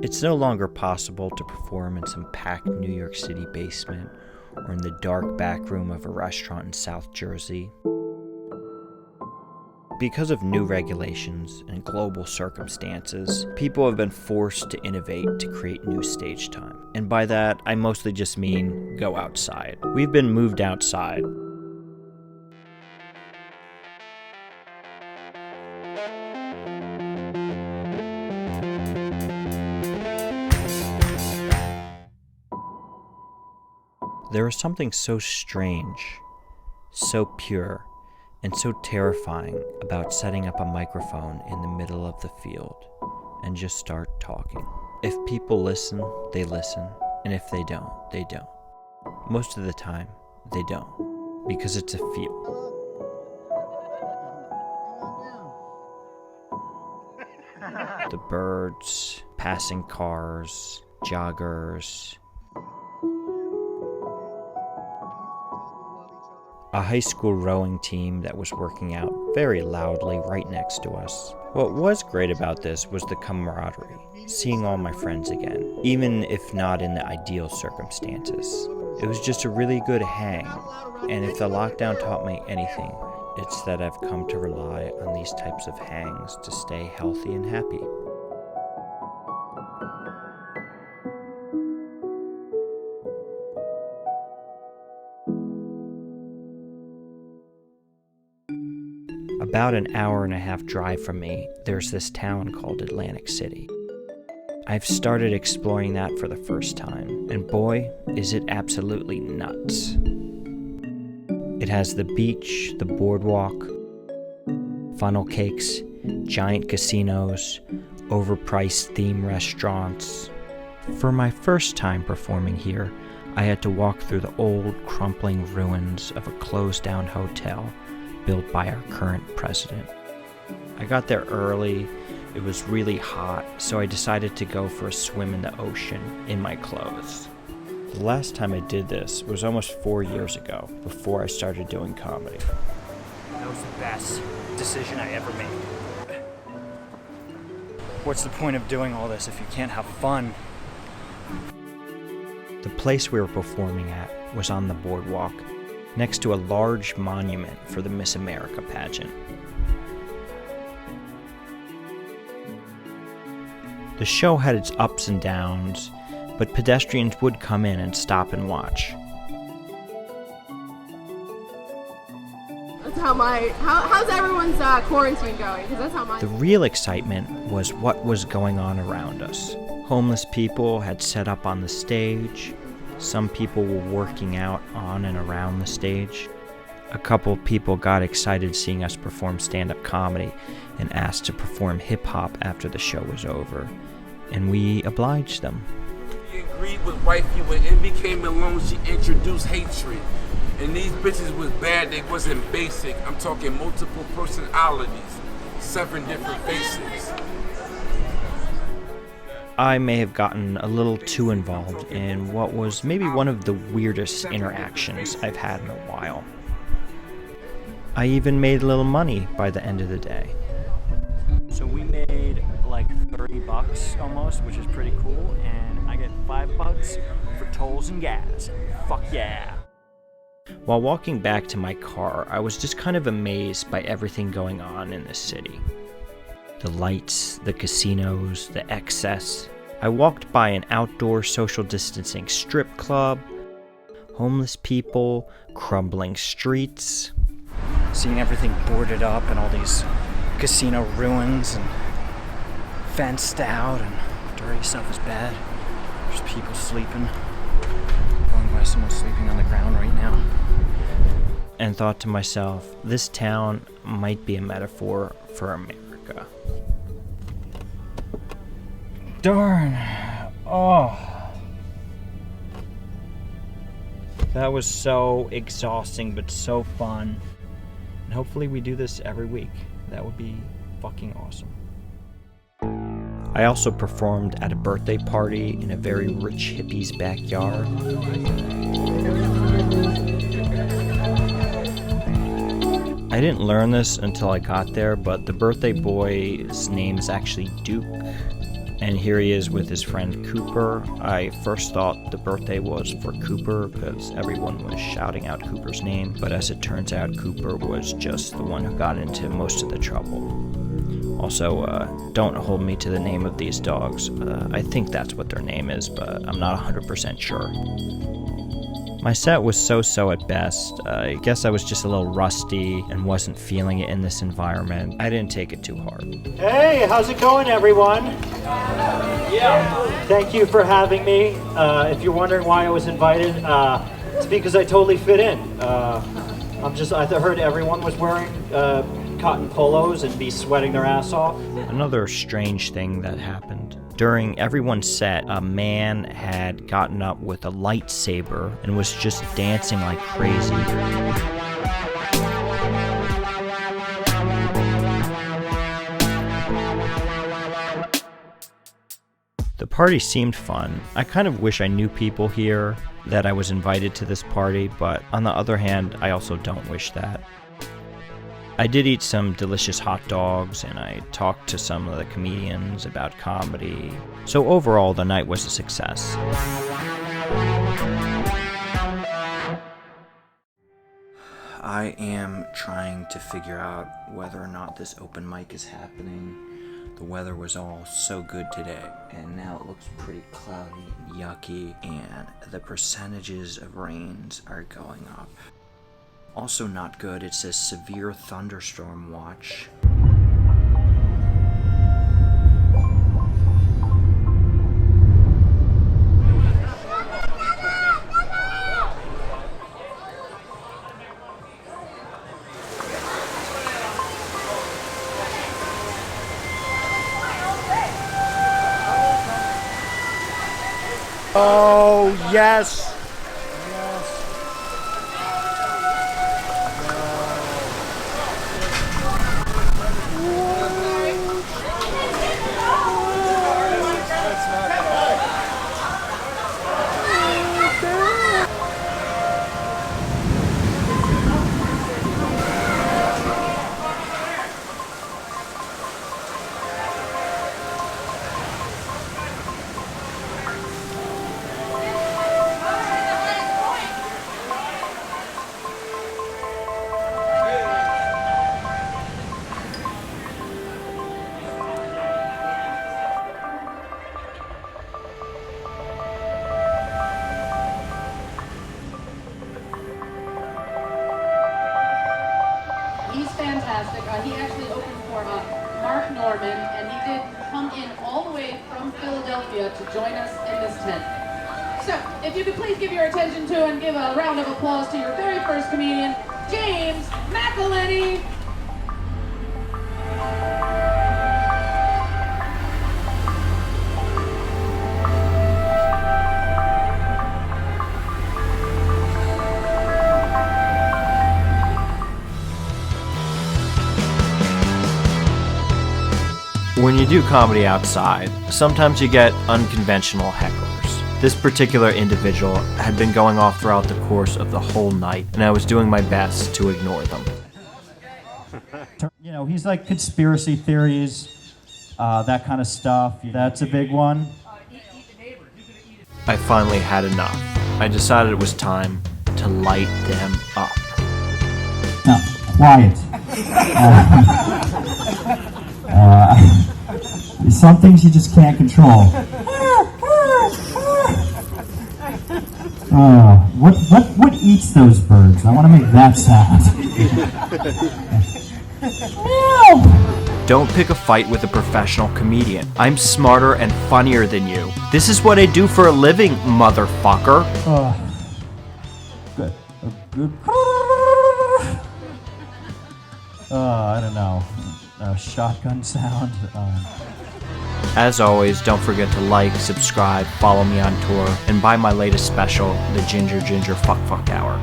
It's no longer possible to perform in some packed New York City basement or in the dark back room of a restaurant in South Jersey. Because of new regulations and global circumstances, people have been forced to innovate to create new stage time. And by that, I mostly just mean go outside. We've been moved outside. There is something so strange, so pure, and so terrifying about setting up a microphone in the middle of the field and just start talking. If people listen, they listen, and if they don't, they don't. Most of the time, they don't, because it's a field. The birds, passing cars, joggers. A high school rowing team that was working out very loudly right next to us. What was great about this was the camaraderie, seeing all my friends again, even if not in the ideal circumstances. It was just a really good hang, and if the lockdown taught me anything, it's that I've come to rely on these types of hangs to stay healthy and happy. About an hour and a half drive from me, there's this town called Atlantic City. I've started exploring that for the first time, and boy, is it absolutely nuts. It has the beach, the boardwalk, funnel cakes, giant casinos, overpriced theme restaurants. For my first time performing here, I had to walk through the old, crumbling ruins of a closed-down hotel built by our current president. I got there early, it was really hot, so I decided to go for a swim in the ocean in my clothes. The last time I did this was almost 4 years ago, before I started doing comedy. That was the best decision I ever made. What's the point of doing all this if you can't have fun? The place we were performing at was on the boardwalk, next to a large monument for the Miss America pageant. The show had its ups and downs, but pedestrians would come in and stop and watch. That's how's everyone's quarantine going? Because that's how mine. The real excitement was what was going on around us. Homeless people had set up on the stage. Some people were working out on and around the stage. A couple of people got excited seeing us perform stand-up comedy and asked to perform hip-hop after the show was over, and we obliged them. She agreed with wifey when Envy came along, she introduced hatred. And these bitches was bad, they wasn't basic. I'm talking multiple personalities, 7 different faces. I may have gotten a little too involved in what was maybe one of the weirdest interactions I've had in a while. I even made a little money by the end of the day. So we made like $30 almost, which is pretty cool, and I get $5 for tolls and gas. Fuck yeah. While walking back to my car, I was just kind of amazed by everything going on in this city. The lights, the casinos, the excess. I walked by an outdoor social distancing strip club, homeless people, crumbling streets. Seeing everything boarded up and all these casino ruins and fenced out and dirty stuff is bad. There's people sleeping. Going by someone sleeping on the ground right now. And thought to myself, this town might be a metaphor for America. Darn. Oh. That was so exhausting, but so fun. And hopefully we do this every week. That would be fucking awesome. I also performed at a birthday party in a very rich hippie's backyard. I didn't learn this until I got there, but the birthday boy's name is actually Duke. And here he is with his friend Cooper. I first thought the birthday was for Cooper because everyone was shouting out Cooper's name, but as it turns out, Cooper was just the one who got into most of the trouble. Also, don't hold me to the name of these dogs. I think that's what their name is, but I'm not 100% sure. My set was so-so at best. I guess I was just a little rusty and wasn't feeling it in this environment. I didn't take it too hard. Hey, how's it going, everyone? Yeah. Thank you for having me. If you're wondering why I was invited, it's because I totally fit in. I heard everyone was wearing cotton polos and be sweating their ass off. Another strange thing that happened. During everyone's set, a man had gotten up with a lightsaber and was just dancing like crazy. The party seemed fun. I kind of wish I knew people here, that I was invited to this party, but on the other hand, I also don't wish that. I did eat some delicious hot dogs, and I talked to some of the comedians about comedy. So overall, the night was a success. I am trying to figure out whether or not this open mic is happening. The weather was all so good today, and now it looks pretty cloudy and yucky, and the percentages of rains are going up. Also not good, it says severe thunderstorm watch. Oh, yes! He's fantastic. He actually opened for Mark Norman, and he did come in all the way from Philadelphia to join us in this tent. So, if you could please give your attention to and give a round of applause to your very first comedian, James McAliney. When you do comedy outside, sometimes you get unconventional hecklers. This particular individual had been going off throughout the course of the whole night, and I was doing my best to ignore them. You know, he's like conspiracy theories, that kind of stuff. That's a big one. I finally had enough. I decided it was time to light them up. No, quiet. Some things you just can't control. What eats those birds? I want to make that sound. Don't pick a fight with a professional comedian. I'm smarter and funnier than you. This is what I do for a living, motherfucker. Good. Good. I don't know. Shotgun sound. As always, don't forget to like, subscribe, follow me on tour, and buy my latest special, The Ginger Fuck Hour.